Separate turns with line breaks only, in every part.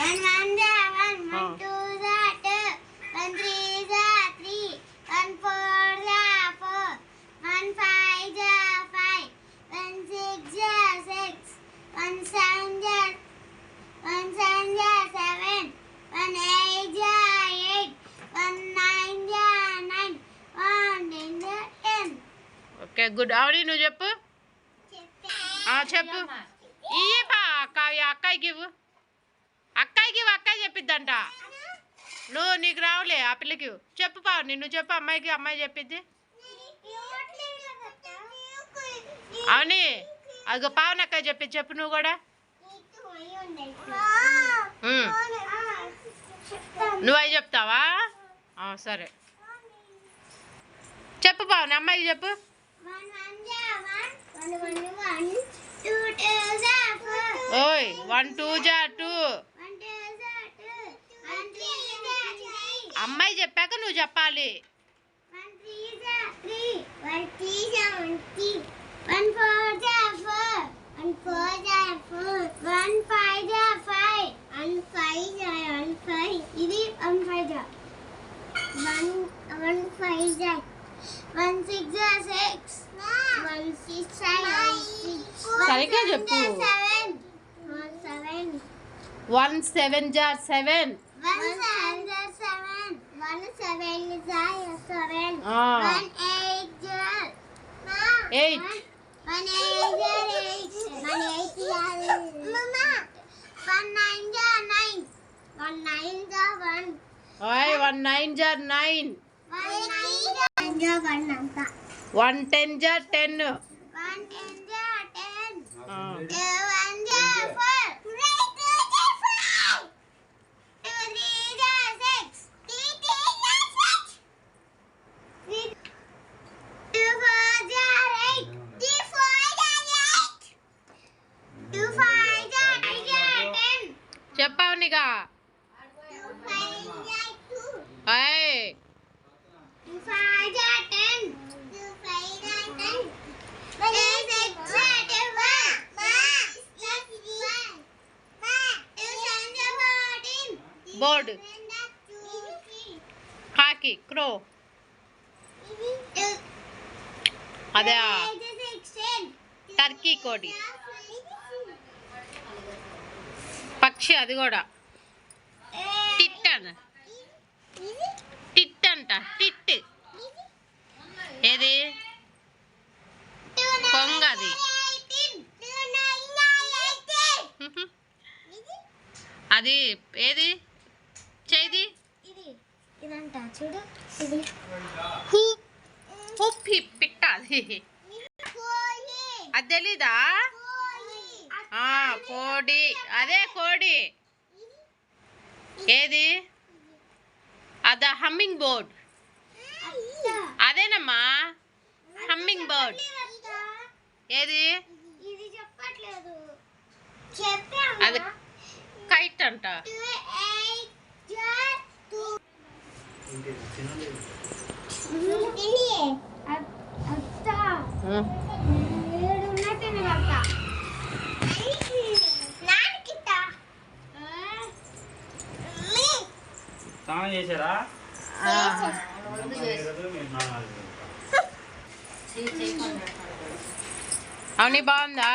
1 1 जा 1 1 2 जा 2 1 3 जा 3 1 4 जा 4 1 5 जा 5 1 6 जा 6 1 7 जा 7 1 8 जा 8 1 9 जा 9 1 10 जा 10.
Okay good. అవని నువ్వు చెప్పు. చెప్పు. ఇయ్యి బా కావ్య అక్కయ్యకి ఇవ్వు. అక్కయ్యకి ఇవ్వు. అక్కయ్య చెప్పిద్దంట. నువ్వు నీకు రావులే ఆ పిల్లకి చెప్పు. పా నిన్ను చెప్పు. అమ్మాయికి అమ్మాయి చెప్పిద్ది. అవని అదిగో పావని అక్కయ్య చెప్పిద్ది. చెప్పు నువ్వు కూడా. నువ్వు అవి చెప్తావా? సరే చెప్పు పావని. అమ్మాయికి చెప్పు. ఓయ్ 1 2 जा 2 అమ్మాయి చెప్పాక నువ్వు చెప్పాలి.
1 3 जा 3 1 3 जा 1 4 जा 4 1 4 जा 4 1 5 जा 5 1 5 जा 1 5 ఇది 1 5 जा 1 5 जा 1 6 जा 6 1 6
సరిగ్గా చెప్పు. 1 7 जा 7
1 7 जा 7 1 7 जा 7 1 8 जा
8
1 8 जा 8 1 8 जा मम्मा 1 9 जा 9 1 9 जा 1
ఓయ్ 1 9 जा 9
1 9 जा 1 అంతా
1 10 जा 10
1 10 जा 10 1 जा 4
చెప్పావునిగా. బోర్డ్ కాకి క్రో అదే టర్కీ కోడి పక్షి అది కూడా టిట్ టిట్ అంట టిట్. ఏది కొంగ అది. అది ఏది చేది
ఇదంట చూడు. ఇది
పిట్ట అది. అది తెలీదా? కోడి అదే కోడి. ఏది అదా హమ్మింగ్ బర్డ్. అదేనమ్మా హమ్మింగ్ బర్డ్. ఏది అది కైట్ అంట.
చేశారా?
అవునీ బాగుందా?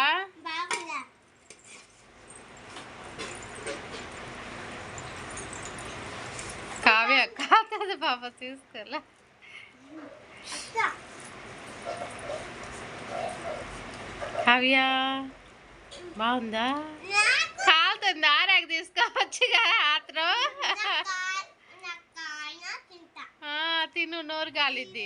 కావ్య కాదు బాబా తీసుకెళ్ళా. కావ్య బాగుందా? కాలుతుంది. ఆరాకు తీసుకోవచ్చుగా ఆత్రం. తిను నోరు కాలిద్ది.